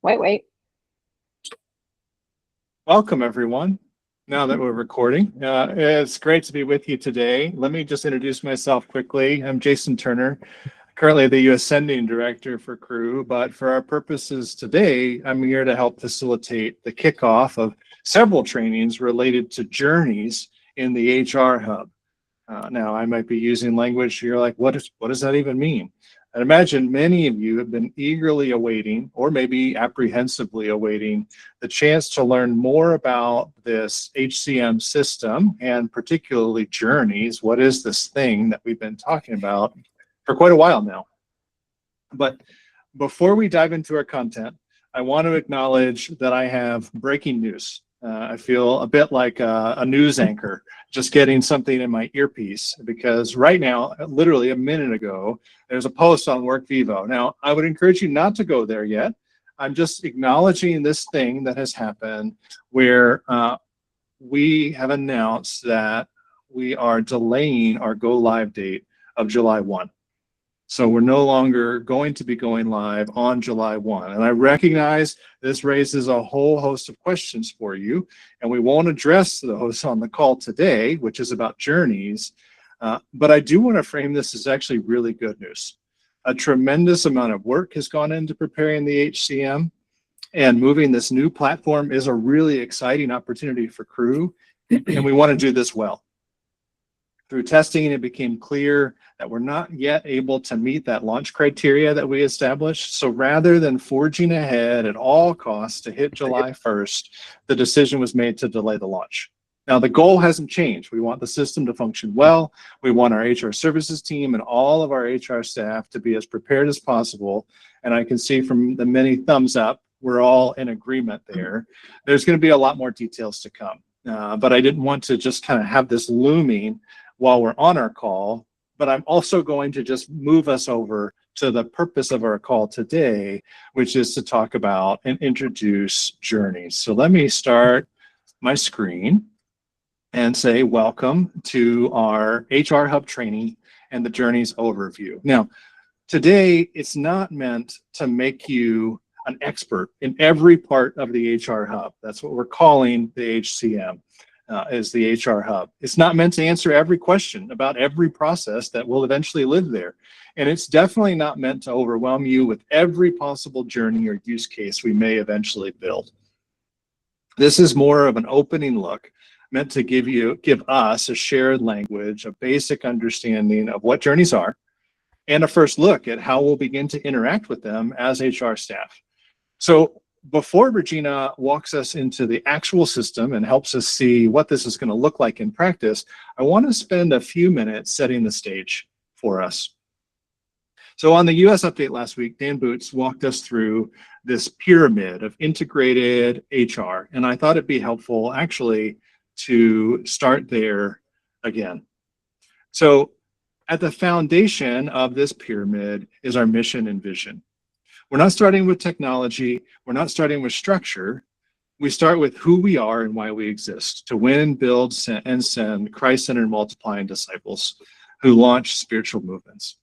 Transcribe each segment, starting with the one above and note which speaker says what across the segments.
Speaker 1: Wait.
Speaker 2: Welcome, everyone. Now that we're recording, it's great to be with you today. Let me just introduce myself quickly. I'm Jason Turner, currently the U.S. Sending Director for Crew, but for our purposes today, I'm here to help facilitate the kickoff of several trainings related to journeys in the HR Hub. Now, I might be using language, you're like, what does that even mean? I imagine many of you have been eagerly awaiting, or maybe apprehensively awaiting, the chance to learn more about this HCM system and particularly journeys. What is this thing that we've been talking about for quite a while now? But before we dive into our content, I want to acknowledge that I have breaking news. I feel a bit like a news anchor, just getting something in my earpiece, because right now, literally a minute ago, there's a post on WorkVivo. Now, I would encourage you not to go there yet. I'm just acknowledging this thing that has happened where we have announced that we are delaying our go live date of July 1. So we're no longer going to be going live on July 1. And I recognize this raises a whole host of questions for you, and we won't address those on the call today, which is about journeys. But I do want to frame this as actually really good news. A tremendous amount of work has gone into preparing the HCM, and moving this new platform is a really exciting opportunity for Crew, and we want to do this well. Through testing, it became clear that we're not yet able to meet that launch criteria that we established. So rather than forging ahead at all costs to hit July 1st, the decision was made to delay the launch. Now, the goal hasn't changed. We want the system to function well. We want our HR services team and all of our HR staff to be as prepared as possible. And I can see from the many thumbs up, we're all in agreement there. There's going to be a lot more details to come. But I didn't want to just kind of have this looming while we're on our call, but I'm also going to just move us over to the purpose of our call today, which is to talk about and introduce journeys. So let me start my screen and say welcome to our HR Hub training and the journeys overview. Now, today it's not meant to make you an expert in every part of the HR Hub. That's what we're calling the HCM. Is the HR Hub. It's not meant to answer every question about every process that will eventually live there. And it's definitely not meant to overwhelm you with every possible journey or use case we may eventually build. This is more of an opening look meant to give us a shared language, a basic understanding of what journeys are, and a first look at how we'll begin to interact with them as HR staff. So before Regina walks us into the actual system and helps us see what this is going to look like in practice, I want to spend a few minutes setting the stage for us. So on the US update last week, Dan Boots walked us through this pyramid of integrated HR, and I thought it'd be helpful actually to start there again. So at the foundation of this pyramid is our mission and vision. We're not starting with technology. We're not starting with structure. We start with who we are and why we exist, to win, build, and send Christ-centered multiplying disciples who launch spiritual movements.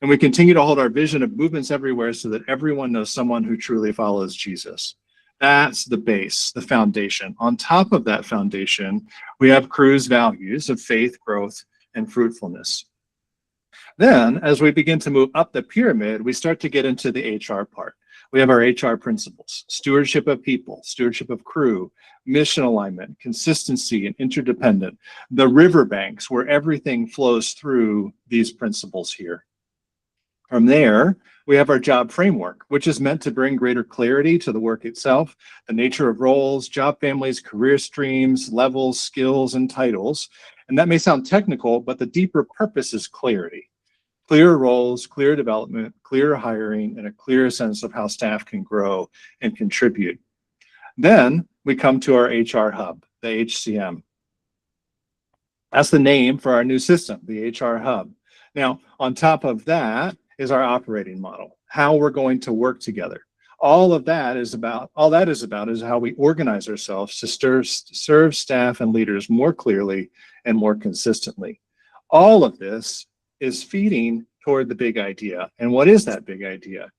Speaker 2: And we continue to hold our vision of movements everywhere so that everyone knows someone who truly follows Jesus. That's the base, the foundation. On top of that foundation, we have Crew's values of faith, growth, and fruitfulness. Then, as we begin to move up the pyramid, we start to get into the HR part. We have our HR principles: stewardship of people, stewardship of crew, mission alignment, consistency, and interdependent. The riverbanks where everything flows through these principles here. From there, we have our job framework, which is meant to bring greater clarity to the work itself, the nature of roles, job families, career streams, levels, skills, and titles. And that may sound technical, but the deeper purpose is clarity. Clear roles, clear development, clear hiring, and a clear sense of how staff can grow and contribute. Then we come to our HR Hub, the HCM. That's the name for our new system, the HR Hub. Now, on top of that is our operating model, how we're going to work together. All that is about is how we organize ourselves to serve staff and leaders more clearly and more consistently. All of this is feeding toward the big idea. And what is that big idea?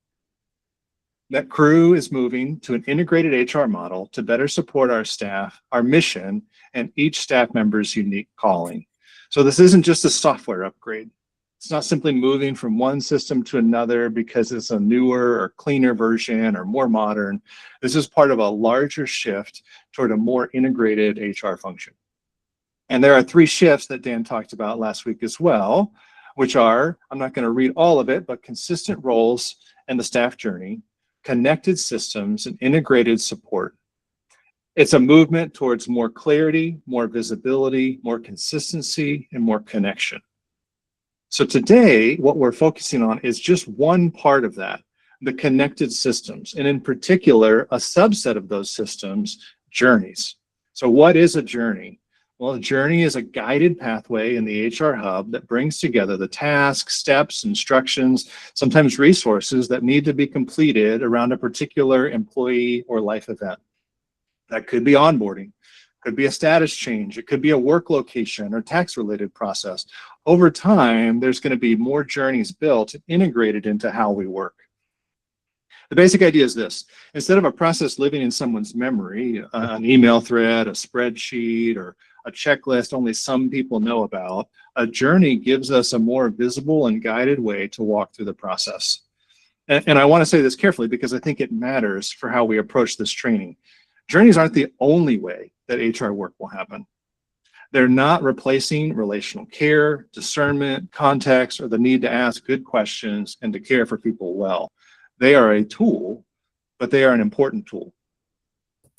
Speaker 2: that Crew is moving to an integrated HR model to better support our staff, our mission, and each staff member's unique calling. So this isn't just a software upgrade. It's not simply moving from one system to another because it's a newer or cleaner version or more modern. This is part of a larger shift toward a more integrated HR function. And there are 3 shifts that Dan talked about last week as well, which are, I'm not going to read all of it, but consistent roles and the staff journey, connected systems, and integrated support. It's a movement towards more clarity, more visibility, more consistency, and more connection. So today, what we're focusing on is just one part of that, the connected systems, and in particular, a subset of those systems, journeys. So what is a journey? Well, a journey is a guided pathway in the HR hub that brings together the tasks, steps, instructions, sometimes resources that need to be completed around a particular employee or life event. That could be onboarding, could be a status change, it could be a work location or tax-related process. Over time, there's going to be more journeys built and integrated into how we work. The basic idea is this: instead of a process living in someone's memory, an email thread, a spreadsheet, or a checklist only some people know about, a journey gives us a more visible and guided way to walk through the process. And I want to say this carefully because I think it matters for how we approach this training. Journeys aren't the only way that HR work will happen. They're not replacing relational care, discernment, context, or the need to ask good questions and to care for people well. They are a tool, but they are an important tool.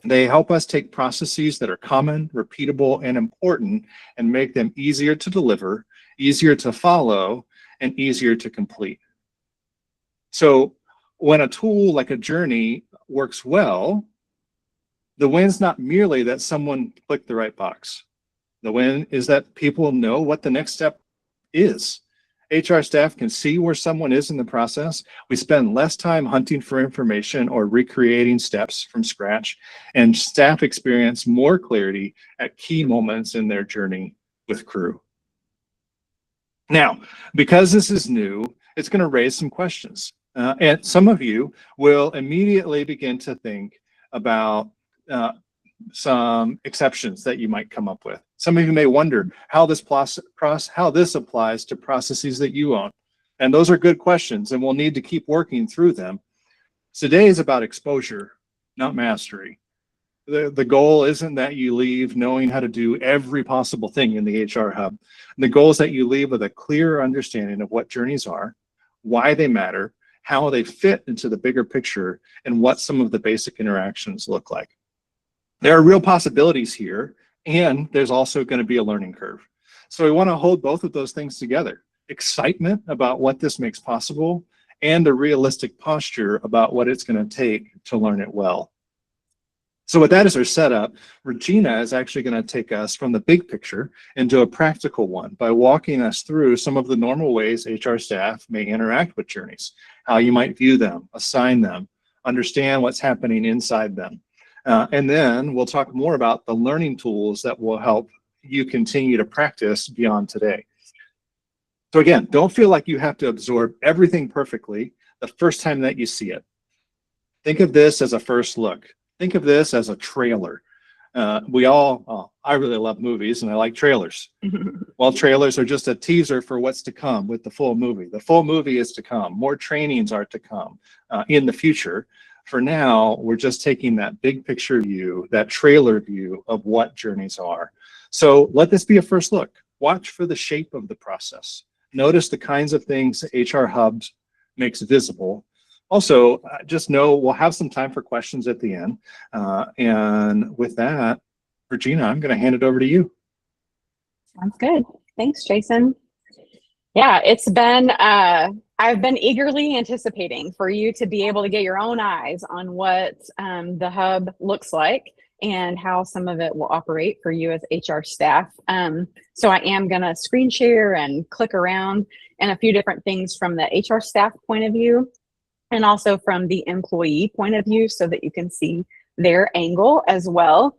Speaker 2: They help us take processes that are common, repeatable, and important and make them easier to deliver, easier to follow, and easier to complete. So when a tool like a journey works well, the win's not merely that someone clicked the right box. The win is that people know what the next step is. HR staff can see where someone is in the process. We spend less time hunting for information or recreating steps from scratch, and staff experience more clarity at key moments in their journey with Crew. Now, because this is new, it's going to raise some questions. And some of you will immediately begin to think about some exceptions that you might come up with. Some of you may wonder how this applies to processes that you own. And those are good questions, and we'll need to keep working through them. Today is about exposure, not mastery. The goal isn't that you leave knowing how to do every possible thing in the HR hub. The goal is that you leave with a clear understanding of what journeys are, why they matter, how they fit into the bigger picture, and what some of the basic interactions look like. There are real possibilities here, and there's also going to be a learning curve. So we want to hold both of those things together: excitement about what this makes possible and a realistic posture about what it's going to take to learn it well. So with that as our setup, Regina is actually going to take us from the big picture into a practical one by walking us through some of the normal ways HR staff may interact with journeys, how you might view them, assign them, understand what's happening inside them. And then we'll talk more about the learning tools that will help you continue to practice beyond today. So again, don't feel like you have to absorb everything perfectly the first time that you see it. Think of this as a first look. Think of this as a trailer. I really love movies and I like trailers. Well, trailers are just a teaser for what's to come with the full movie. The full movie is to come. More trainings are to come in the future. For now, we're just taking that big picture view, that trailer view of what journeys are. So let this be a first look. Watch for the shape of the process. Notice the kinds of things HR Hubs makes visible. Also, just know we'll have some time for questions at the end. And with that, Regina, I'm going to hand it over to you.
Speaker 1: Sounds good. Thanks, Jason. Yeah, it's been, I've been eagerly anticipating for you to be able to get your own eyes on what the hub looks like and how some of it will operate for you as HR staff. So I am going to screen share and click around and a few different things from the HR staff point of view and also from the employee point of view so that you can see their angle as well.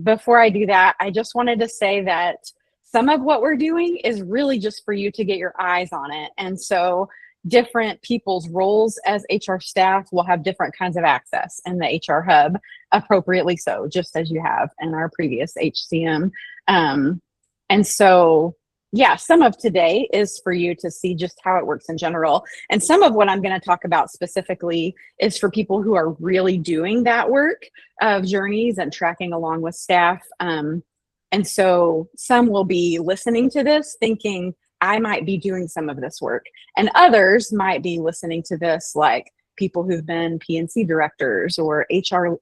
Speaker 1: Before I do that, I just wanted to say that some of what we're doing is really just for you to get your eyes on it. And so different people's roles as HR staff will have different kinds of access in the HR hub, appropriately so, just as you have in our previous HCM. And so, yeah, some of today is for you to see just how it works in general. And some of what I'm going to talk about specifically is for people who are really doing that work of journeys and tracking along with staff. And so some will be listening to this thinking, I might be doing some of this work. And others might be listening to this like people who've been PNC directors or HR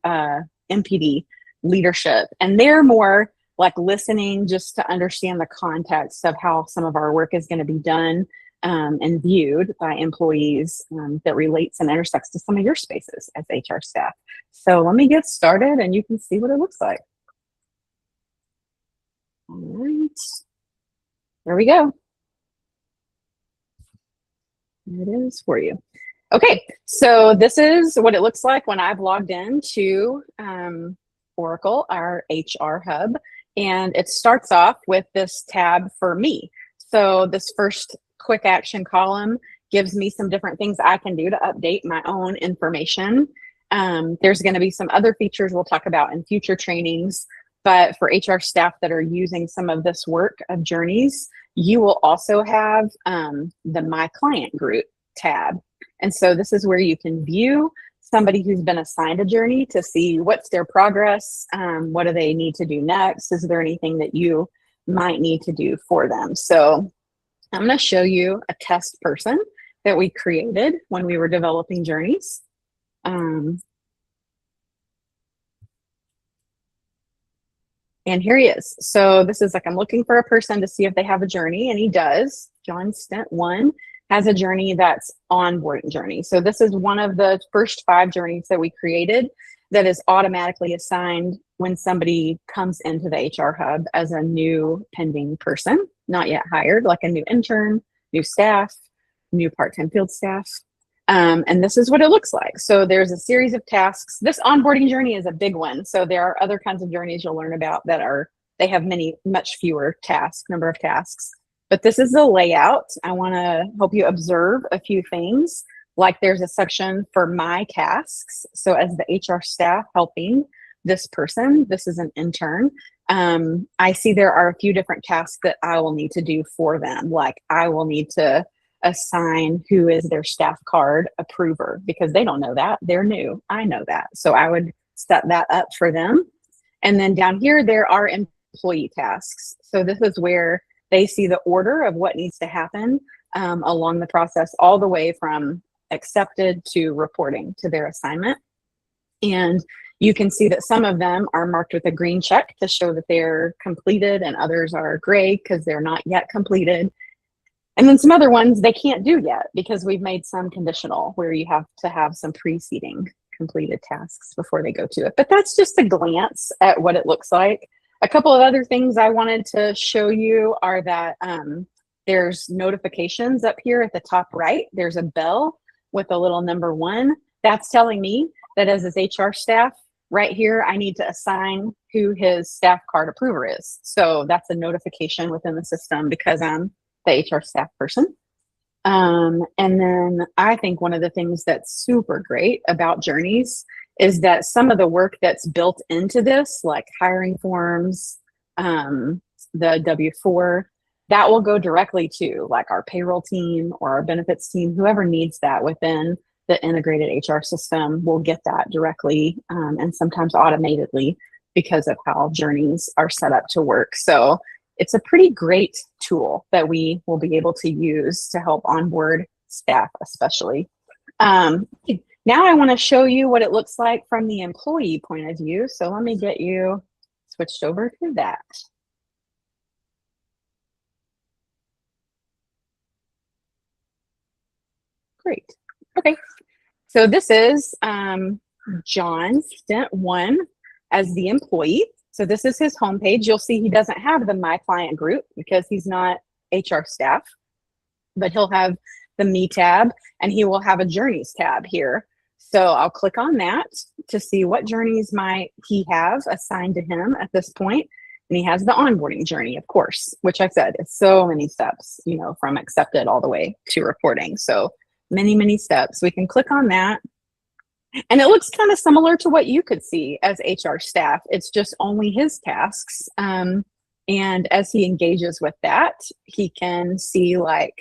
Speaker 1: MPD leadership. And they're more like listening just to understand the context of how some of our work is going to be done and viewed by employees that relates and intersects to some of your spaces as HR staff. So let me get started and you can see what it looks like. All right, there we go. It is for you. Okay, so this is what it looks like when I've logged in to Oracle, our HR hub, and it starts off with this tab for me. So this first quick action column gives me some different things I can do to update my own information. There's going to be some other features we'll talk about in future trainings, but for HR staff that are using some of this work of journeys, you will also have the My Client Group tab. And so this is where you can view somebody who's been assigned a journey to see what's their progress, what do they need to do next, is there anything that you might need to do for them. So I'm going to show you a test person that we created when we were developing journeys. And here he is. So this is like, I'm looking for a person to see if they have a journey, and he does. John Stint 1 has a journey that's onboarding journey. So this is one of the first 5 journeys that we created that is automatically assigned when somebody comes into the HR hub as a new pending person, not yet hired, like a new intern, new staff, new part-time field staff. And this is what it looks like. So there's a series of tasks. This onboarding journey is a big one. So there are other kinds of journeys you'll learn about that they have much fewer number of tasks. But this is the layout. I want to help you observe a few things. Like there's a section for my tasks. So as the HR staff helping this person, this is an intern. I see there are a few different tasks that I will need to do for them. Like I will need to assign who is their staff card approver because they don't know that. They're new. I know that. So I would set that up for them. And then down here, there are employee tasks. So this is where they see the order of what needs to happen along the process, all the way from accepted to reporting to their assignment. And you can see that some of them are marked with a green check to show that they're completed, and others are gray because they're not yet completed. And then some other ones they can't do yet because we've made some conditional where you have to have some preceding completed tasks before they go to it. But that's just a glance at what it looks like. A couple of other things I wanted to show you are that there's notifications up here at the top right. There's a bell with a little number 1. That's telling me that as his HR staff, right here, I need to assign who his staff card approver is. So that's a notification within the system because I'm the HR staff person. And then I think one of the things that's super great about journeys is that some of the work that's built into this, like hiring forms, the W-4, that will go directly to like our payroll team or our benefits team, whoever needs that within the integrated HR system will get that directly and sometimes automatedly because of how journeys are set up to work. So it's a pretty great tool that we will be able to use to help onboard staff, especially. Now I want to show you what it looks like from the employee point of view. So let me get you switched over to that. Great. Okay. So this is John Stint 1 as the employee. So this is his homepage. You'll see he doesn't have the My Client Group because he's not HR staff, but he'll have the Me tab and he will have a Journeys tab here. So I'll click on that to see what journeys might he have assigned to him at this point. And he has the onboarding journey, of course, which I said is so many steps, you know, from accepted all the way to reporting. So many, many steps. We can click on that. And it looks kind of similar to what you could see as HR staff. It's just only his tasks. And as he engages with that, he can see like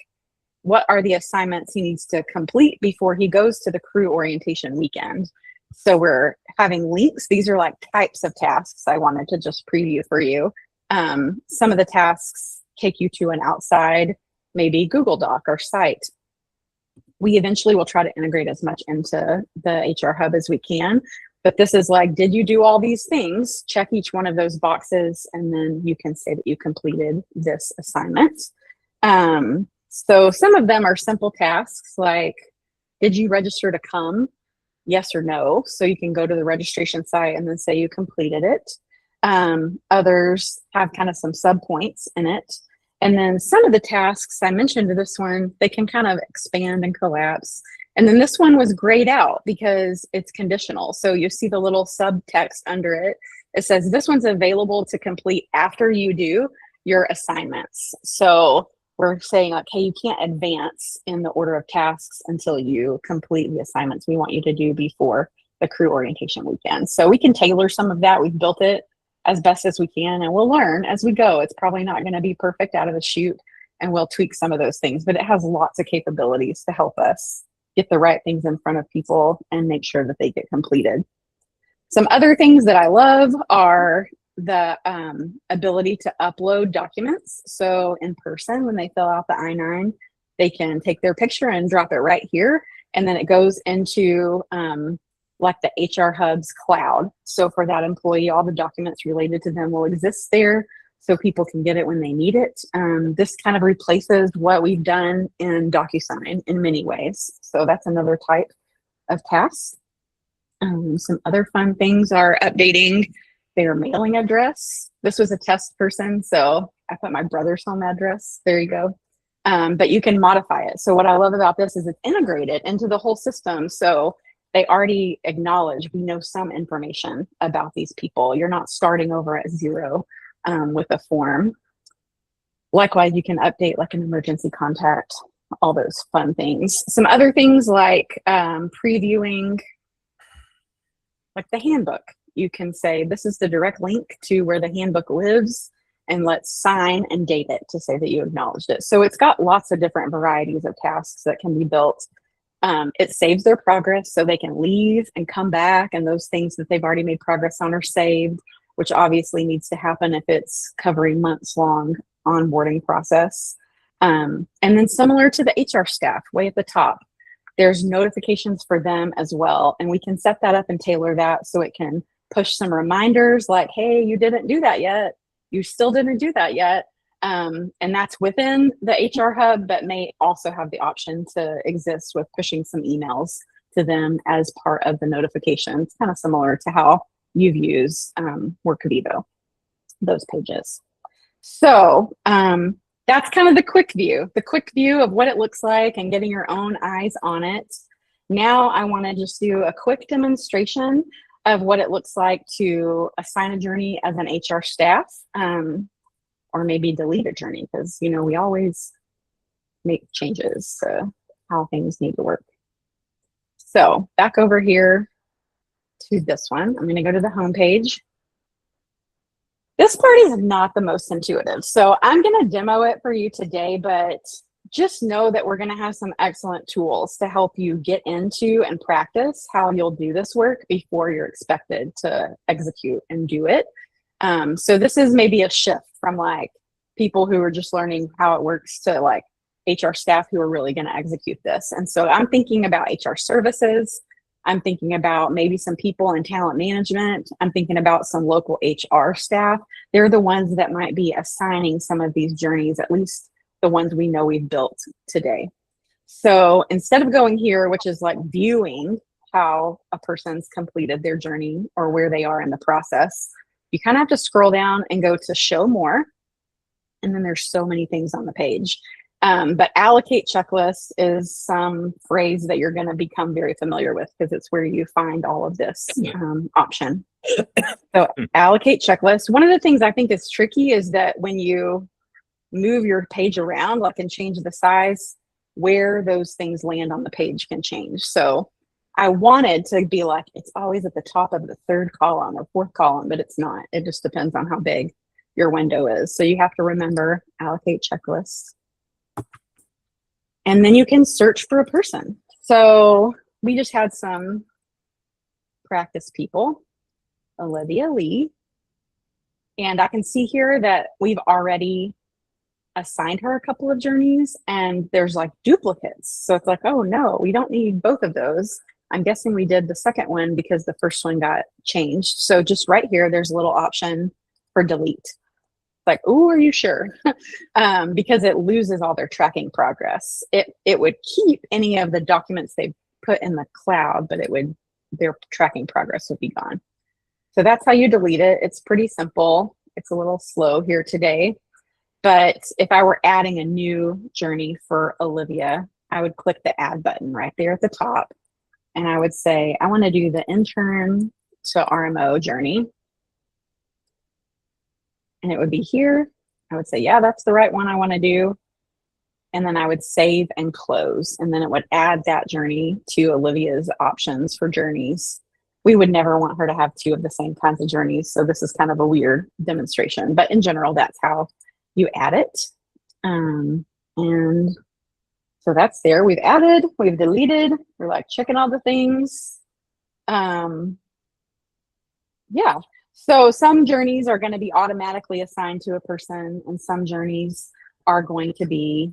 Speaker 1: what are the assignments he needs to complete before he goes to the crew orientation weekend. So we're having links. These are like types of tasks I wanted to just preview for you. Some of the tasks take you to an outside, maybe Google Doc or site. We eventually will try to integrate as much into the HR Hub as we can. But this is like, did you do all these things? Check each one of those boxes, and then you can say that you completed this assignment. So some of them are simple tasks like, did you register to come? Yes or no. So you can go to the registration site and then say you completed it. Others have kind of some sub points in it. And then some of the tasks I mentioned to this one, they can kind of expand and collapse. And then this one was grayed out because it's conditional. So you see the little subtext under it. It says this one's available to complete after you do your assignments. So we're saying like, hey, you can't advance in the order of tasks until you complete the assignments we want you to do before the crew orientation weekend. So we can tailor some of that. We've built it as best as we can, and we'll learn as we go. It's probably not going to be perfect out of the chute, and we'll tweak some of those things, but it has lots of capabilities to help us get the right things in front of people and make sure that they get completed. Some other things that I love are the ability to upload documents. So in person, when they fill out the I-9, they can take their picture and drop it right here, and then it goes into like the HR Hub's cloud. So for that employee, all the documents related to them will exist there so people can get it when they need it. This kind of replaces what we've done in DocuSign in many ways. So that's another type of task. Some other fun things are updating their mailing address. This was a test person, so I put my brother's home address. There you go. But you can modify it. So what I love about this is it's integrated into the whole system. So they already acknowledge we know some information about these people. You're not starting over at zero with a form. Likewise, you can update like an emergency contact, all those fun things. Some other things like previewing like the handbook. You can say this is the direct link to where the handbook lives, and let's sign and date it to say that you acknowledged it. So it's got lots of different varieties of tasks that can be built. It saves their progress so they can leave and come back, and those things that they've already made progress on are saved, which obviously needs to happen if it's covering months long onboarding process. And then similar to the HR staff way at the top, there's notifications for them as well. And we can set that up and tailor that so it can push some reminders like, hey, you didn't do that yet. You still didn't do that yet. And that's within the HR Hub, but may also have the option to exist with pushing some emails to them as part of the notifications, kind of similar to how you've used WorkVivo, those pages. So that's kind of the quick view of what it looks like and getting your own eyes on it. Now I want to just do a quick demonstration of what it looks like to assign a journey as an HR staff, or maybe delete a journey, because you know we always make changes to how things need to work. So back over here to this one, I'm going to go to the home page. This part is not the most intuitive, so I'm going to demo it for you today, but just know that we're going to have some excellent tools to help you get into and practice how you'll do this work before you're expected to execute and do it. So this is maybe a shift from like people who are just learning how it works to like HR staff who are really going to execute this. And so I'm thinking about HR services. I'm thinking about maybe some people in talent management. I'm thinking about some local HR staff. They're the ones that might be assigning some of these journeys, at least the ones we know we've built today. So instead of going here, which is like viewing how a person's completed their journey or where they are in the process, you kind of have to scroll down and go to show more. And then there's so many things on the page. But allocate checklist is some phrase that you're going to become very familiar with because it's where you find all of this option. So allocate checklist. One of the things I think is tricky is that when you move your page around, like and change the size, where those things land on the page can change. So I wanted to be like, it's always at the top of the third column or fourth column, but it's not. It just depends on how big your window is. So you have to remember allocate checklists. And then you can search for a person. So we just had some practice people, Olivia Lee. And I can see here that we've already assigned her a couple of journeys and there's like duplicates. So it's like, oh no, we don't need both of those. I'm guessing we did the second one because the first one got changed. So just right here, there's a little option for delete. Like, oh, are you sure? Because it loses all their tracking progress. It would keep any of the documents they put in the cloud, but their tracking progress would be gone. So that's how you delete it. It's pretty simple. It's a little slow here today. But if I were adding a new journey for Olivia, I would click the add button right there at the top. And I would say, I want to do the intern to RMO journey. And it would be here. I would say, yeah, that's the right one I want to do. And then I would save and close. And then it would add that journey to Olivia's options for journeys. We would never want her to have two of the same kinds of journeys. So this is kind of a weird demonstration. But in general, that's how you add it. And so that's there. We've added, we've deleted. We're like checking all the things. Yeah. So some journeys are going to be automatically assigned to a person, and some journeys are going to be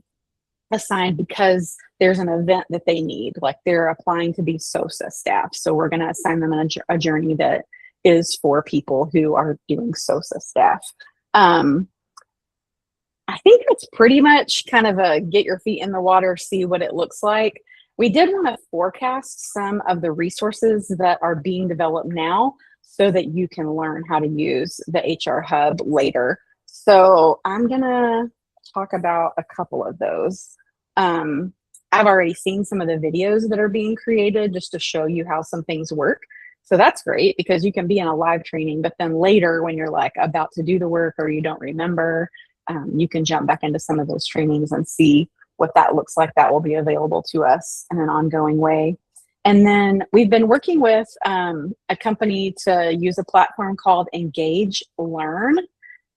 Speaker 1: assigned because there's an event that they need. Like they're applying to be SOSA staff. So we're going to assign them a journey that is for people who are doing SOSA staff. I think it's pretty much kind of a get your feet in the water, see what it looks like. We did want to forecast some of the resources that are being developed now so that you can learn how to use the HR Hub later. So I'm going to talk about a couple of those. I've already seen some of the videos that are being created just to show you how some things work. So that's great because you can be in a live training, but then later when you're like about to do the work or you don't remember, you can jump back into some of those trainings and see what that looks like. That will be available to us in an ongoing way. And then we've been working with a company to use a platform called Engage Learn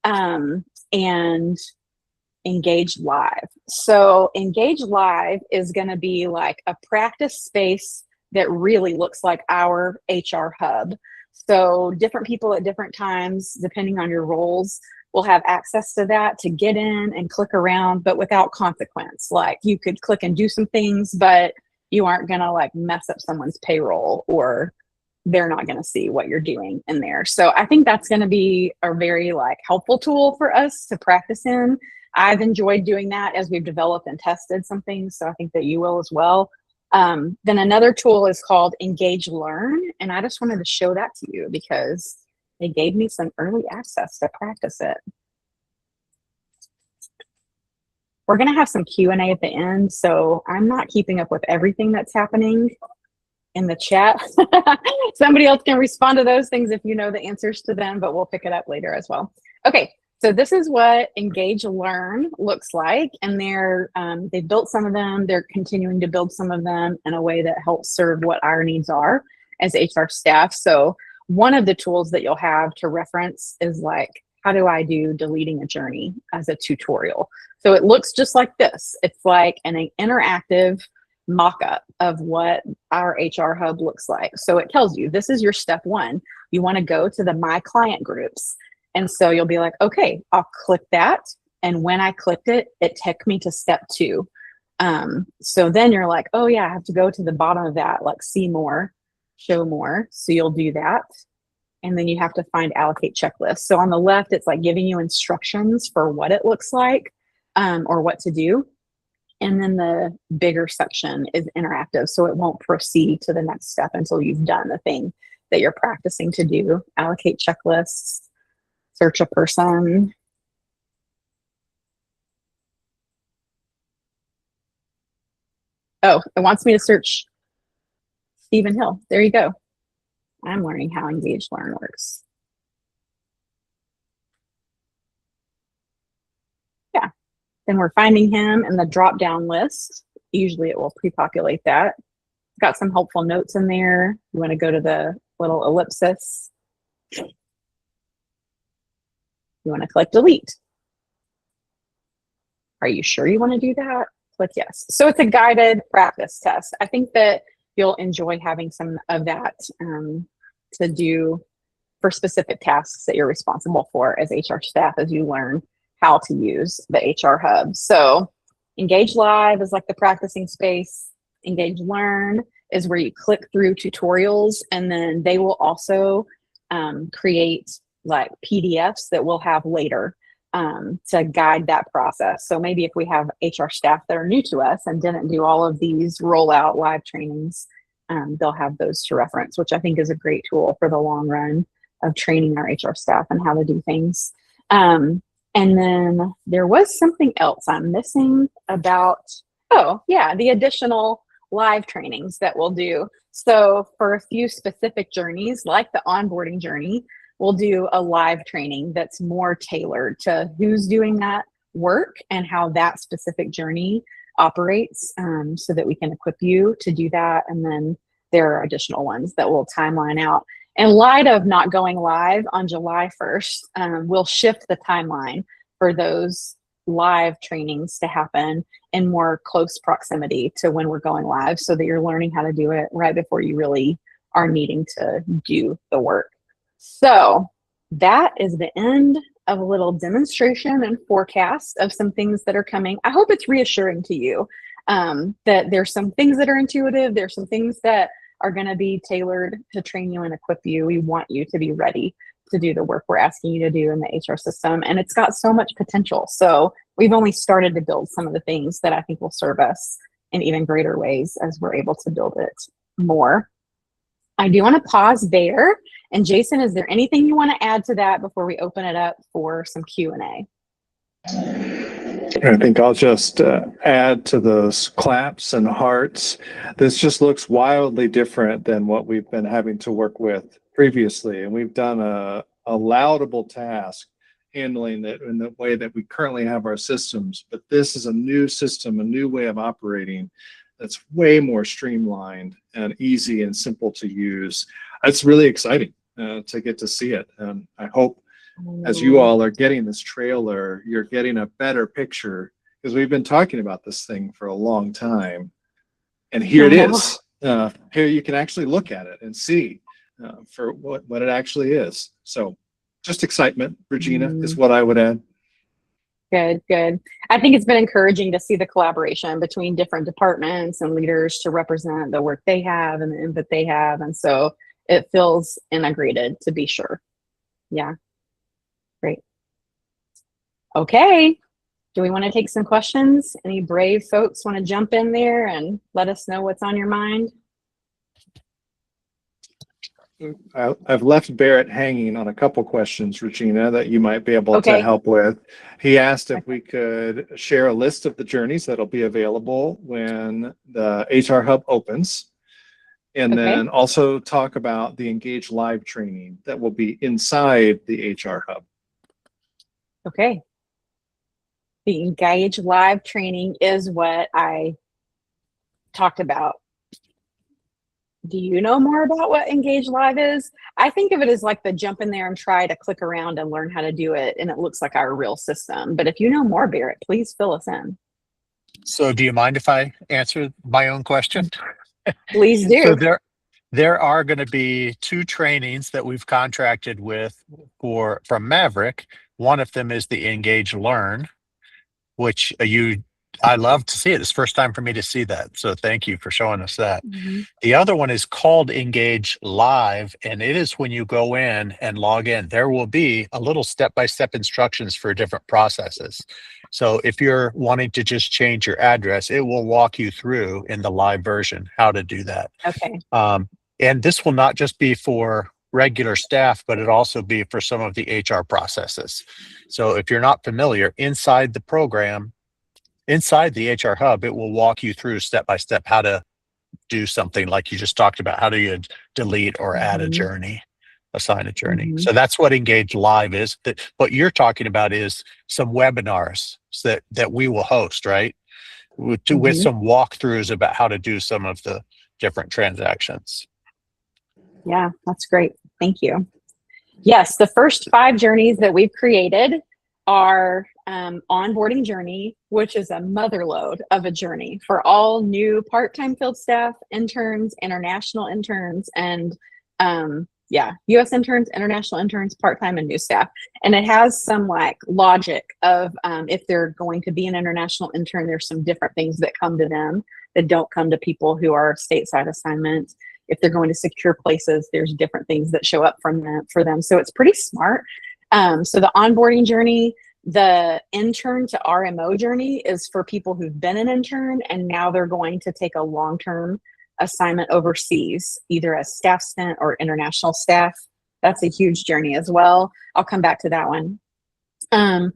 Speaker 1: and Engage Live. So Engage Live is going to be like a practice space that really looks like our HR Hub. So different people at different times, depending on your roles, will have access to that to get in and click around, but without consequence. Like you could click and do some things, but you aren't going to like mess up someone's payroll, or they're not going to see what you're doing in there. So I think that's going to be a very like helpful tool for us to practice in. I've enjoyed doing that as we've developed and tested some things. So I think that you will as well. Then another tool is called Engage Learn. And I just wanted to show that to you because they gave me some early access to practice it. We're going to have some Q&A at the end, so I'm not keeping up with everything that's happening in the chat. Somebody else can respond to those things if you know the answers to them, but we'll pick it up later as well. Okay, so this is what Engage Learn looks like, and they've built some of them. They're continuing to build some of them in a way that helps serve what our needs are as HR staff. So one of the tools that you'll have to reference is like, how do I do deleting a journey as a tutorial? So it looks just like this. It's like an interactive mock-up of what our HR Hub looks like. So it tells you, this is your step one. You want to go to the My Client groups. And so you'll be like, okay, I'll click that. And when I clicked it, it took me to step two. So then you're like, oh yeah, I have to go to the bottom of that, like see more, show more. So you'll do that. And then you have to find allocate checklist. So on the left, it's like giving you instructions for what it looks like or what to do. And then the bigger section is interactive. So it won't proceed to the next step until you've done the thing that you're practicing to do. Allocate checklists, search a person. Oh, it wants me to search Stephen Hill. There you go. I'm learning how Engage Learn works. Yeah, then we're finding him in the drop-down list. Usually it will pre-populate that. It's got some helpful notes in there. You want to go to the little ellipsis. You want to click delete. Are you sure you want to do that? Click yes. So it's a guided practice test. I think that you'll enjoy having some of that to do for specific tasks that you're responsible for as HR staff as you learn how to use the HR Hub. So Engage Live is like the practicing space. Engage Learn is where you click through tutorials, and then they will also create like PDFs that we'll have later to guide that process. So maybe if we have HR staff that are new to us and didn't do all of these rollout live trainings, they'll have those to reference, which I think is a great tool for the long run of training our HR staff and how to do things. And then there was something else I'm missing about, oh yeah, the additional live trainings that we'll do. So for a few specific journeys, like the onboarding journey, we'll do a live training that's more tailored to who's doing that work and how that specific journey operates, so that we can equip you to do that. And then there are additional ones that will timeline out. In light of not going live on July 1st, we'll shift the timeline for those live trainings to happen in more close proximity to when we're going live, so that you're learning how to do it right before you really are needing to do the work. So that is the end of a little demonstration and forecast of some things that are coming. I hope it's reassuring to you that there's some things that are intuitive. There's some things that are going to be tailored to train you and equip you. We want you to be ready to do the work we're asking you to do in the HR system. And it's got so much potential. So we've only started to build some of the things that I think will serve us in even greater ways as we're able to build it more. I do want to pause there. And Jason, is there anything you want to add to that before we open it up for some Q&A?
Speaker 2: I think I'll just add to those claps and hearts. This just looks wildly different than what we've been having to work with previously. And we've done a laudable task handling it in the way that we currently have our systems. But this is a new system, a new way of operating that's way more streamlined and easy and simple to use. It's really exciting to get to see it. And I hope as you all are getting this trailer, you're getting a better picture, because we've been talking about this thing for a long time. And here it is. Here you can actually look at it and see for what it actually is. So just excitement, Regina, is what I would add.
Speaker 1: Good, good. I think it's been encouraging to see the collaboration between different departments and leaders to represent the work they have and the input they have. And so it feels integrated, to be sure. Yeah. Great. Okay. Do we want to take some questions? Any brave folks want to jump in there and let us know what's on your mind?
Speaker 2: I've left Barrett hanging on a couple questions, Regina, that you might be able to help with. He asked if we could share a list of the journeys that'll be available when the HR Hub opens. And then also talk about the Engage Live training that will be inside the HR Hub.
Speaker 1: Okay. The Engage Live training is what I talked about. Do you know more about what Engage Live is? I think of it as like the jump in there and try to click around and learn how to do it, and it looks like our real system. But if you know more, Barrett, please fill us in.
Speaker 3: So do you mind if I answer my own question?
Speaker 1: Please do.
Speaker 3: So there are going to be 2 trainings that we've contracted with from Maverick. One of them is the Engage Learn, which I love to see it. It's the first time for me to see that. So thank you for showing us that. Mm-hmm. The other one is called Engage Live, and it is when you go in and log in, there will be a little step-by-step instructions for different processes. So if you're wanting to just change your address, it will walk you through in the live version how to do that.
Speaker 1: Okay.
Speaker 3: And this will not just be for regular staff, but it also be for some of the HR processes. So if you're not familiar, inside the program, inside the HR Hub, it will walk you through step by step how to do something like you just talked about. How do you delete or add a journey, assign a journey? So that's what Engage Live is. What you're talking about is some webinars that we will host, right? with
Speaker 1: Mhm.
Speaker 3: some walkthroughs about how to do some of the different transactions.
Speaker 1: Yeah, that's great. Thank you. Yes, the first 5 journeys that we've created are onboarding journey, which is a mother lode of a journey for all new part-time field staff, interns, international interns, and U.S. interns, international interns, part-time, and new staff. And it has some like logic of if they're going to be an international intern, there's some different things that come to them that don't come to people who are stateside assignments. If they're going to secure places, there's different things that show up from them for them. So it's pretty smart. So the onboarding journey, the intern to RMO journey is for people who've been an intern and now they're going to take a long-term assignment overseas, either as staff stint or international staff. That's a huge journey as well. I'll come back to that one. Then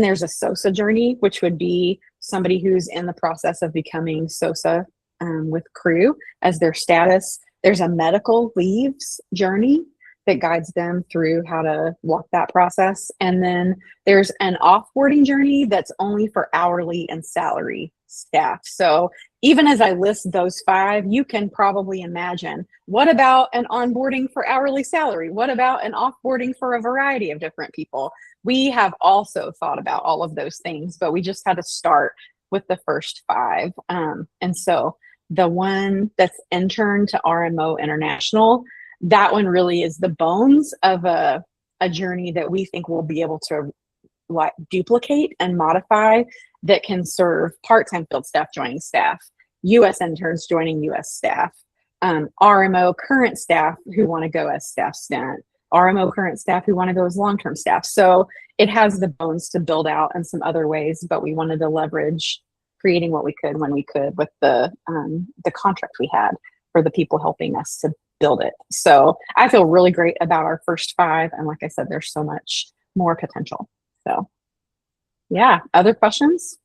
Speaker 1: there's a SOSA journey, which would be somebody who's in the process of becoming SOSA with crew as their status. There's a medical leaves journey that guides them through how to walk that process. And then there's an offboarding journey that's only for hourly and salary staff. So even as I list those 5, you can probably imagine, what about an onboarding for hourly salary? What about an offboarding for a variety of different people? We have also thought about all of those things, but we just had to start with the first 5. And so the one that's intern to RMO International, that one really is the bones of a journey that we think we'll be able to like duplicate and modify that can serve part-time field staff joining staff, U.S. interns joining U.S. staff, RMO current staff who want to go as staff stint, RMO current staff who want to go as long-term staff. So it has the bones to build out in some other ways, but we wanted to leverage creating what we could when we could with the contract we had for the people helping us to build it. So I feel really great about our first 5. And like I said, there's so much more potential. So yeah, other questions?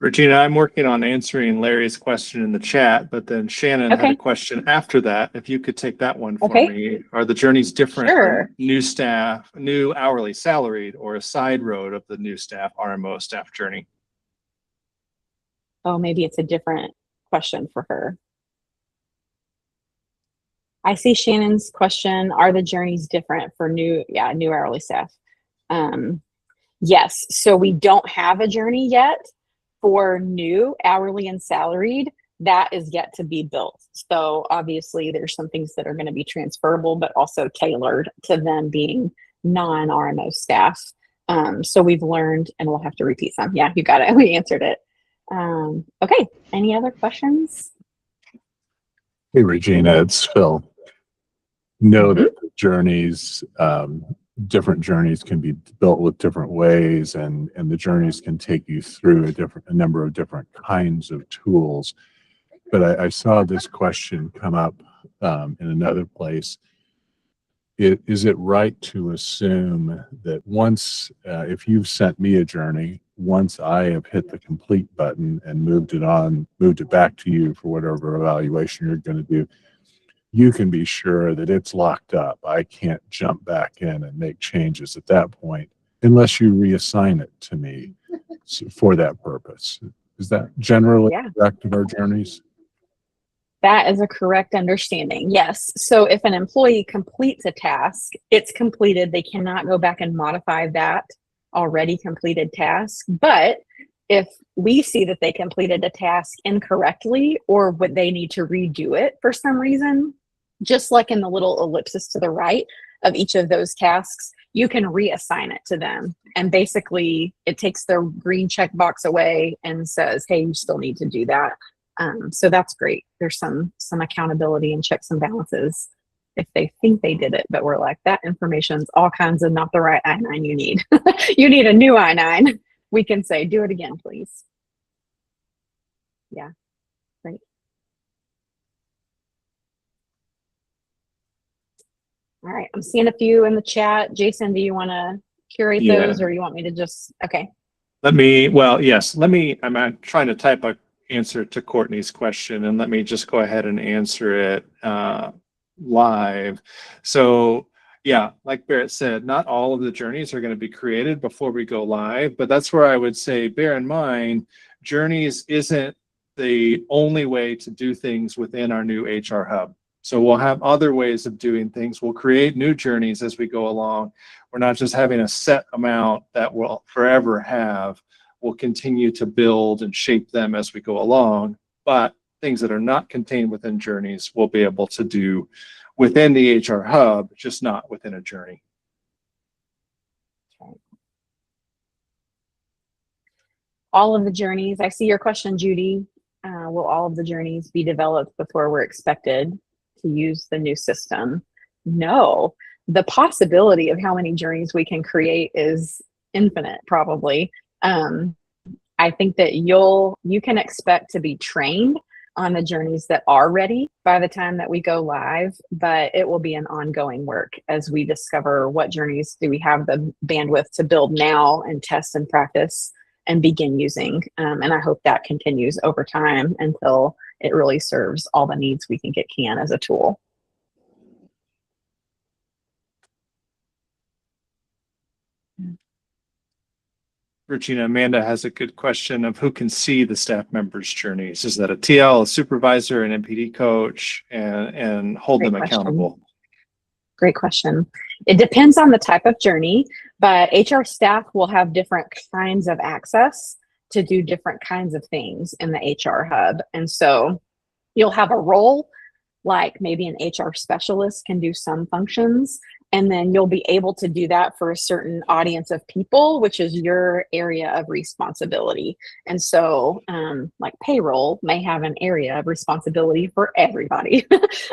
Speaker 2: Regina, I'm working on answering Larry's question in the chat, but then Shannon had a
Speaker 1: Okay.
Speaker 2: question after that. If you could take that one for
Speaker 1: Okay.
Speaker 2: me. Are the journeys different
Speaker 1: Sure.
Speaker 2: for new staff, new hourly salaried, or a side road of the new staff RMO staff journey?
Speaker 1: Oh, maybe it's a different question for her. I see Shannon's question. Are the journeys different for new hourly staff? Yes. So we don't have a journey yet for new hourly and salaried. That is yet to be built. So obviously there's some things that are going to be transferable, but also tailored to them being non-RMO staff. So we've learned, and we'll have to repeat some. Yeah, you got it. We answered it. Okay. Any other questions?
Speaker 4: Hey, Regina, it's Phil. Know that the journeys, different journeys can be built with different ways, and the journeys can take you through a number of different kinds of tools. But I saw this question come up in another place. Is it right to assume that once, if you've sent me a journey, once I have hit the complete button and moved it back to you for whatever evaluation you're going to do, you can be sure that it's locked up? I can't jump back in and make changes at that point unless you reassign it to me for that purpose. Is that generally correct of our journeys?
Speaker 1: That is a correct understanding. Yes. So if an employee completes a task, it's completed. They cannot go back and modify that already completed task. But if we see that they completed a task incorrectly, or would they need to redo it for some reason, just like in the little ellipsis to the right of each of those tasks, you can reassign it to them. And basically it takes the green checkbox away and says, hey, you still need to do that. So that's great. There's some accountability and checks and balances if they think they did it, but we're like, that information's all kinds of not the right I-9 you need. You need a new I-9. We can say, do it again, please. Yeah, great. All right, I'm seeing a few in the chat. Jason, do you want to curate those, or you want me to just, okay.
Speaker 2: Yes, I'm trying to type a answer to Courtney's question, and let me just go ahead and answer it live. So Yeah, like Barrett said, not all of the journeys are going to be created before we go live, but that's where I would say bear in mind, journeys isn't the only way to do things within our new HR hub. So we'll have other ways of doing things. We'll create new journeys as we go along. We're not just having a set amount that we'll forever have. We'll continue to build and shape them as we go along, but things that are not contained within journeys, we'll be able to do within the HR hub, just not within a journey.
Speaker 1: All of the journeys, I see your question, Judy. Will all of the journeys be developed before we're expected to use the new system? No. The possibility of how many journeys we can create is infinite, probably. I think that you can expect to be trained on the journeys that are ready by the time that we go live, but it will be an ongoing work as we discover what journeys do we have the bandwidth to build now and test and practice and begin using. And I hope that continues over time until it really serves all the needs we think it can as a tool.
Speaker 2: Regina, Amanda has a good question of who can see the staff members' journeys. Is that a TL, a supervisor, an MPD coach, and hold
Speaker 1: Great
Speaker 2: them
Speaker 1: question.
Speaker 2: accountable?
Speaker 1: Great question. It depends on the type of journey, but HR staff will have different kinds of access to do different kinds of things in the HR hub. And so you'll have a role, like maybe an HR specialist can do some functions, and then you'll be able to do that for a certain audience of people, which is your area of responsibility. And so like payroll may have an area of responsibility for everybody,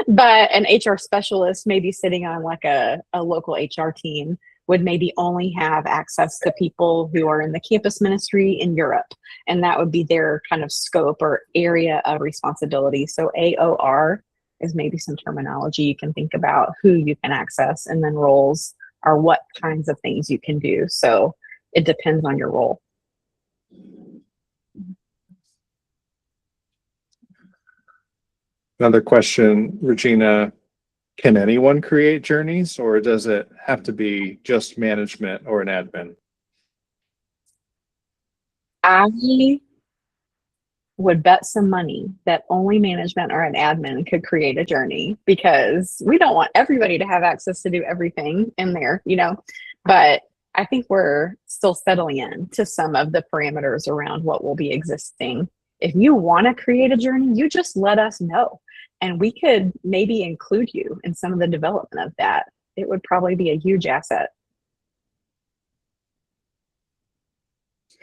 Speaker 1: but an HR specialist may be sitting on like a local HR team would maybe only have access to people who are in the campus ministry in Europe. And that would be their kind of scope or area of responsibility. So AOR is maybe some terminology you can think about who you can access, and then roles are what kinds of things you can do. So it depends on your role.
Speaker 2: Another question, Regina, can anyone create journeys, or does it have to be just management or an admin?
Speaker 1: I would bet some money that only management or an admin could create a journey, because we don't want everybody to have access to do everything in there, but I think we're still settling in to some of the parameters around what will be existing. If you want to create a journey, you just let us know, and we could maybe include you in some of the development of that. It would probably be a huge asset.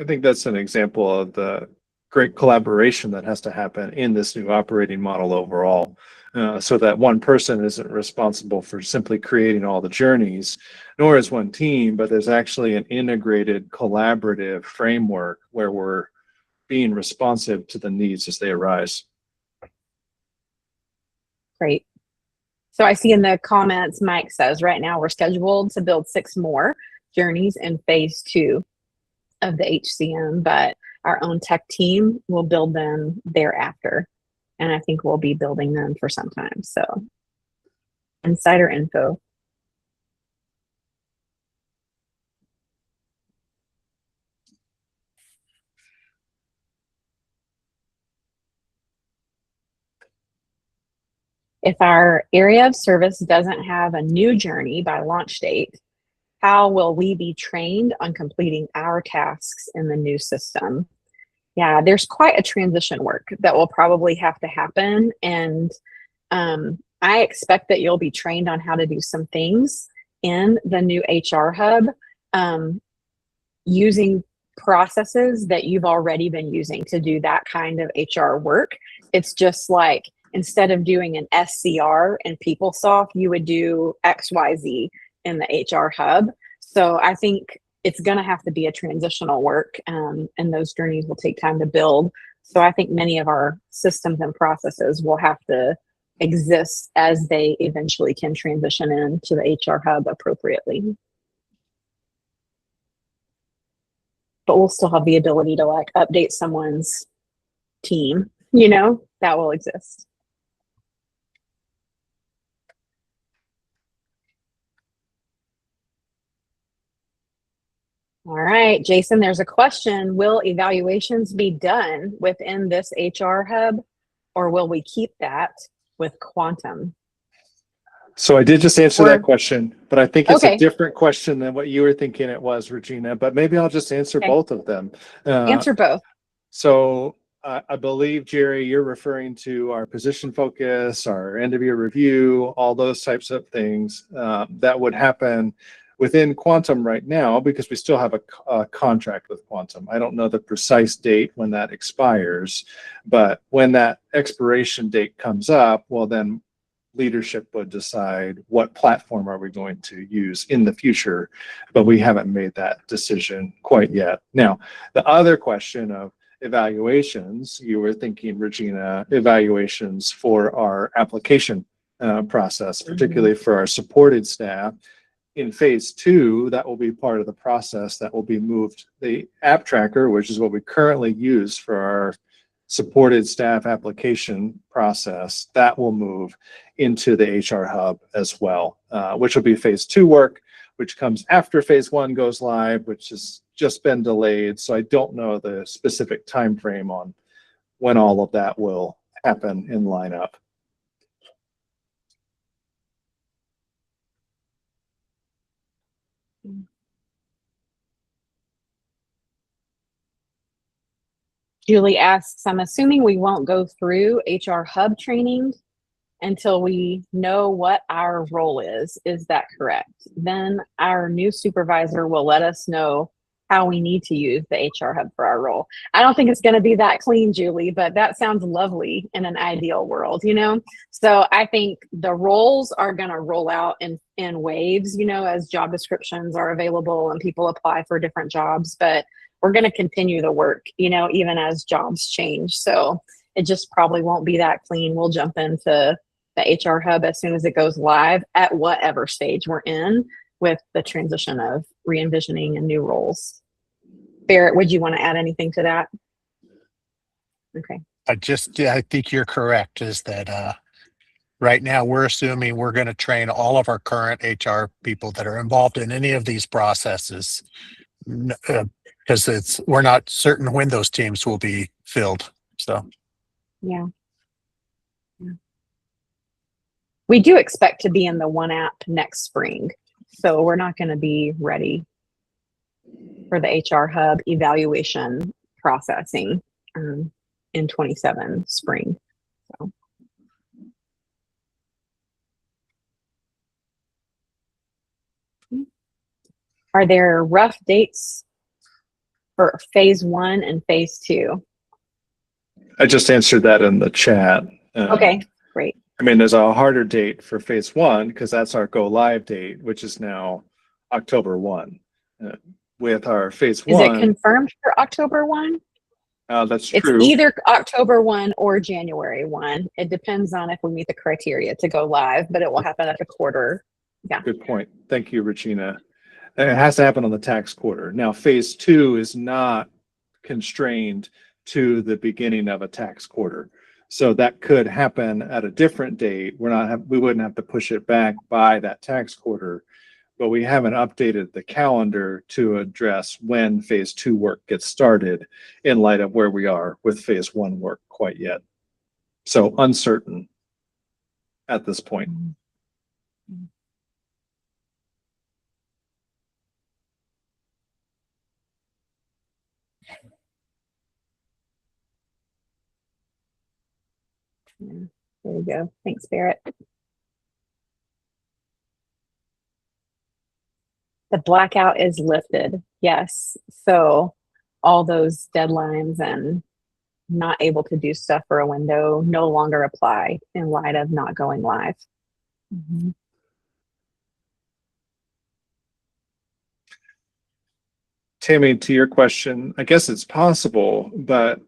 Speaker 2: I think that's an example of the great collaboration that has to happen in this new operating model overall, so that one person isn't responsible for simply creating all the journeys, nor is one team, but there's actually an integrated collaborative framework where we're being responsive to the needs as they arise.
Speaker 1: Great. So I see in the comments, Mike says, right now we're scheduled to build 6 more journeys in phase 2 of the HCM, but our own tech team will build them thereafter. And I think we'll be building them for some time. So insider info. If our area of service doesn't have a new journey by launch date, how will we be trained on completing our tasks in the new system? Yeah, there's quite a transition work that will probably have to happen. And I expect that you'll be trained on how to do some things in the new HR hub using processes that you've already been using to do that kind of HR work. It's just like, instead of doing an SCR in PeopleSoft, you would do XYZ in the HR hub. So I think it's going to have to be a transitional work, and those journeys will take time to build. So I think many of our systems and processes will have to exist as they eventually can transition into the HR hub appropriately. But we'll still have the ability to like update someone's team, that will exist. All right, Jason, there's a question. Will evaluations be done within this HR hub, or will we keep that with Quantum?
Speaker 2: So I did just answer that question, but I think it's a
Speaker 1: Okay.
Speaker 2: different question than what you were thinking it was, Regina, but maybe I'll just answer
Speaker 1: Okay.
Speaker 2: both of them.
Speaker 1: Answer both.
Speaker 2: So I believe, Jerry, you're referring to our position focus, our end of year review, all those types of things that would happen within Quantum right now, because we still have a contract with Quantum. I don't know the precise date when that expires, but when that expiration date comes up, well, then leadership would decide what platform are we going to use in the future, but we haven't made that decision quite yet. Now, the other question of evaluations, you were thinking, Regina, evaluations for our application process, particularly for our supported staff. In phase 2, that will be part of the process that will be moved. The app tracker, which is what we currently use for our supported staff application process, that will move into the HR hub as well, which will be phase 2 work, which comes after phase 1 goes live, which has just been delayed. So I don't know the specific time frame on when all of that will happen and line up.
Speaker 1: Julie asks, I'm assuming we won't go through HR hub training until we know what our role is. Is that correct? Then our new supervisor will let us know how we need to use the HR hub for our role. I don't think it's going to be that clean, Julie, but that sounds lovely in an ideal world, you know? So I think the roles are going to roll out in waves, you know, as job descriptions are available and people apply for different jobs, but we're going to continue the work, you know, even as jobs change. So it just probably won't be that clean. We'll jump into the HR hub as soon as it goes live at whatever stage we're in with the transition of re-envisioning and new roles. Barrett, would you want to add anything to that? Okay.
Speaker 3: I think you're correct, is that right now we're assuming we're going to train all of our current HR people that are involved in any of these processes, because we're not certain when those teams will be filled. So
Speaker 1: Yeah. We do expect to be in the one app next spring. So we're not going to be ready for the HR hub evaluation processing in 27 spring. So. Are there rough dates for phase 1 and phase 2?
Speaker 2: I just answered that in the chat.
Speaker 1: Okay, great.
Speaker 2: I mean, there's a harder date for phase 1 because that's our go live date, which is now October 1. With our phase 1.
Speaker 1: Is it confirmed for October 1?
Speaker 2: That's true.
Speaker 1: It's either October 1 or January 1. It depends on if we meet the criteria to go live, but it will happen at the quarter. Yeah.
Speaker 2: Good point. Thank you, Regina. It has to happen on the tax quarter. Now, phase 2 is not constrained to the beginning of a tax quarter. So that could happen at a different date. We wouldn't have to push it back by that tax quarter, but we haven't updated the calendar to address when phase 2 work gets started in light of where we are with phase 1 work quite yet. So uncertain at this point.
Speaker 1: Yeah, there you go. Thanks, Barrett. The blackout is lifted. Yes. So all those deadlines and not able to do stuff for a window no longer apply in light of not going live. Mm-hmm.
Speaker 2: Tammy, to your question, I guess it's possible, but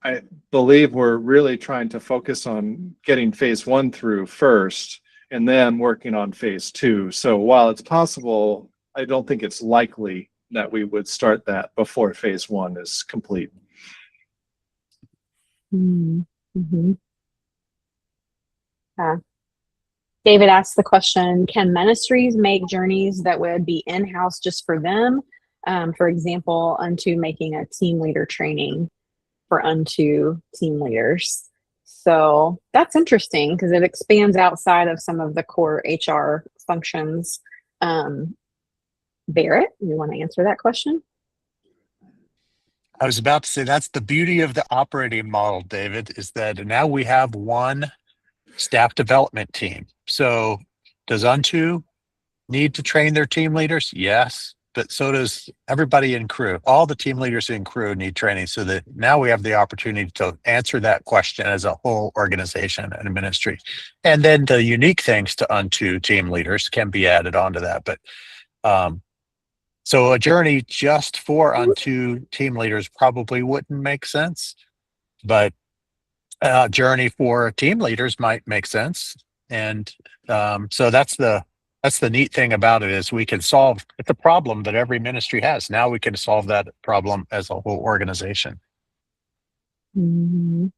Speaker 2: I believe we're really trying to focus on getting phase 1 through first and then working on phase 2. So while it's possible, I don't think it's likely that we would start that before phase 1 is complete.
Speaker 1: Mm-hmm. David asked the question, can ministries make journeys that would be in-house just for them For example, Unto making a team leader training for Unto team leaders. So that's interesting because it expands outside of some of the core HR functions. Barrett, you want to answer that question?
Speaker 3: I was about to say that's the beauty of the operating model, David, is that now we have one staff development team. So does Unto need to train their team leaders? Yes, but so does everybody in crew. All the team leaders in crew need training, so that now we have the opportunity to answer that question as a whole organization and ministry. And then the unique things to Unto team leaders can be added onto that. But so a journey just for Unto team leaders probably wouldn't make sense, but a journey for team leaders might make sense. And so that's the neat thing about it is we can solve it's a problem that every ministry has. Now we can solve that problem as a whole organization.
Speaker 1: Mm-hmm.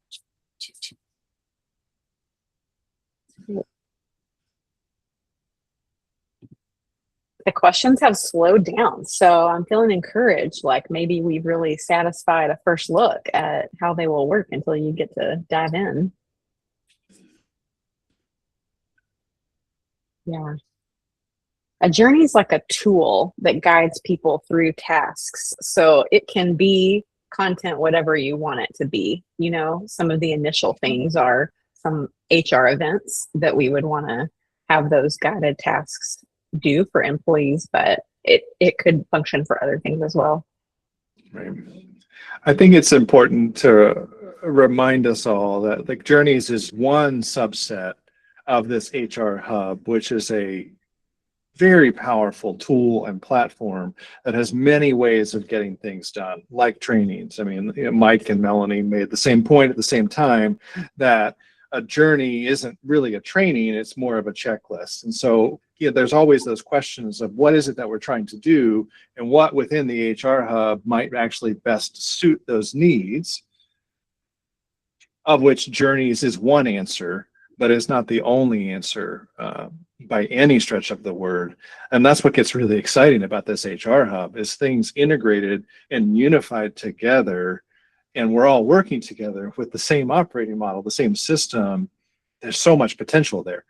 Speaker 1: The questions have slowed down, so I'm feeling encouraged. Like maybe we've really satisfied a first look at how they will work until you get to dive in. Yeah. A journey is like a tool that guides people through tasks. So it can be content, whatever you want it to be. You know, some of the initial things are some HR events that we would want to have those guided tasks do for employees, but it could function for other things as well.
Speaker 2: Right. I think it's important to remind us all that like Journeys is one subset of this HR hub, which is a very powerful tool and platform that has many ways of getting things done, like trainings. I mean, Mike and Melanie made the same point at the same time that a journey isn't really a training, it's more of a checklist. And so there's always those questions of what is it that we're trying to do and what within the HR hub might actually best suit those needs, of which Journeys is one answer, but it's not the only answer by any stretch of the word. And that's what gets really exciting about this HR hub is things integrated and unified together, and we're all working together with the same operating model, the same system. There's so much potential there.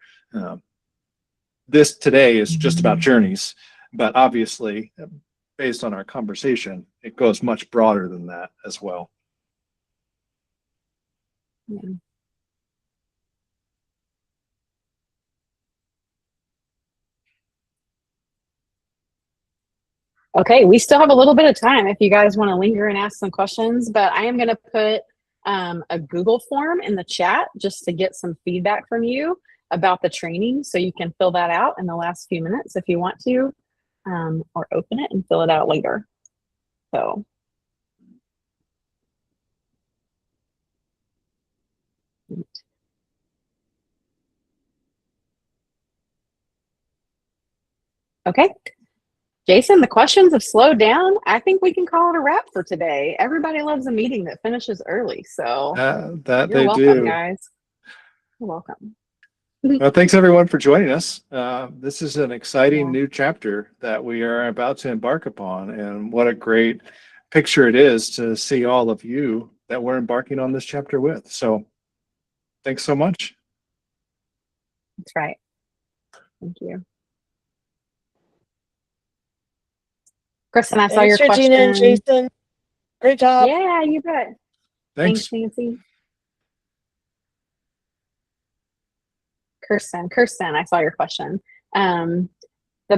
Speaker 2: This today is just about Journeys, but obviously, based on our conversation, it goes much broader than that as well.
Speaker 1: Yeah. Okay, we still have a little bit of time if you guys want to linger and ask some questions, but I am going to put a Google form in the chat just to get some feedback from you about the training. So you can fill that out in the last few minutes if you want to, or open it and fill it out later. So. Okay. Jason, the questions have slowed down. I think we can call it a wrap for today. Everybody loves a meeting that finishes early. So
Speaker 2: That
Speaker 1: you're
Speaker 2: they
Speaker 1: welcome,
Speaker 2: do.
Speaker 1: guys. You're welcome.
Speaker 2: Well, thanks everyone for joining us. This is an exciting new chapter that we are about to embark upon. And what a great picture it is to see all of you that we're embarking on this chapter with. So thanks so much.
Speaker 1: That's right. Thank you. Kristen, I saw your
Speaker 5: Thanks, Regina and
Speaker 1: question.
Speaker 5: Jason. Great job.
Speaker 1: Yeah, you bet.
Speaker 2: Thanks.
Speaker 1: Nancy. Kirsten, I saw your question. The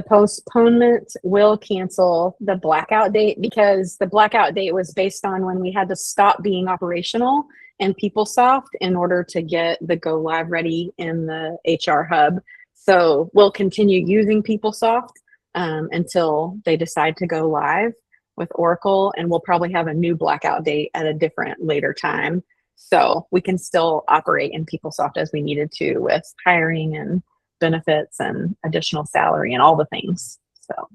Speaker 1: postponement will cancel the blackout date because the blackout date was based on when we had to stop being operational in PeopleSoft in order to get the go live ready in the HR hub. So we'll continue using PeopleSoft until they decide to go live with Oracle, and we'll probably have a new blackout date at a different later time. So we can still operate in PeopleSoft as we needed to with hiring and benefits and additional salary and all the things. So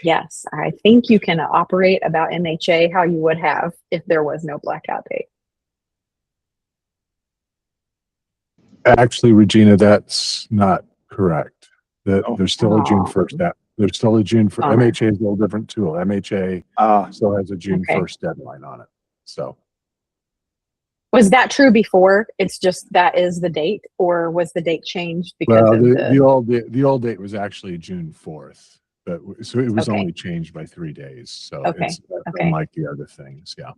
Speaker 1: yes, I think you can operate about MHA how you would have if there was no blackout date.
Speaker 4: Actually, Regina, that's not correct. There's still a June
Speaker 1: Oh.
Speaker 4: 1st There's still a June for
Speaker 1: Bummer.
Speaker 4: MHA is a little different tool. MHA still has a June
Speaker 1: Okay.
Speaker 4: 1st deadline on it. So
Speaker 1: Was that true before? It's just that is the date, or was the date changed because
Speaker 4: well,
Speaker 1: of
Speaker 4: the old date was actually June 4th, but so it was
Speaker 1: Okay.
Speaker 4: only changed by 3 days. So
Speaker 1: Okay.
Speaker 4: it's
Speaker 1: Okay.
Speaker 4: unlike the other things. Yeah.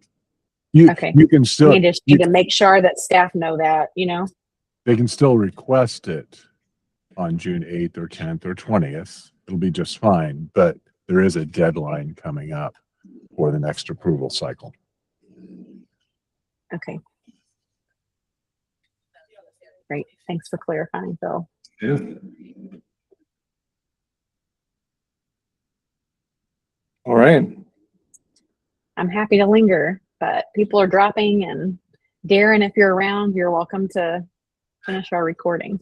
Speaker 4: You
Speaker 1: Okay.
Speaker 4: you can still
Speaker 1: We just need to make sure that staff know that, you know?
Speaker 4: they can still request it on June 8th or 10th or 20th. It'll be just fine, but there is a deadline coming up for the next approval cycle.
Speaker 1: Okay. Great. Thanks for clarifying, Phil.
Speaker 2: Yeah. All right.
Speaker 1: I'm happy to linger, but people are dropping, and Darren, if you're around, you're welcome to finish our recording.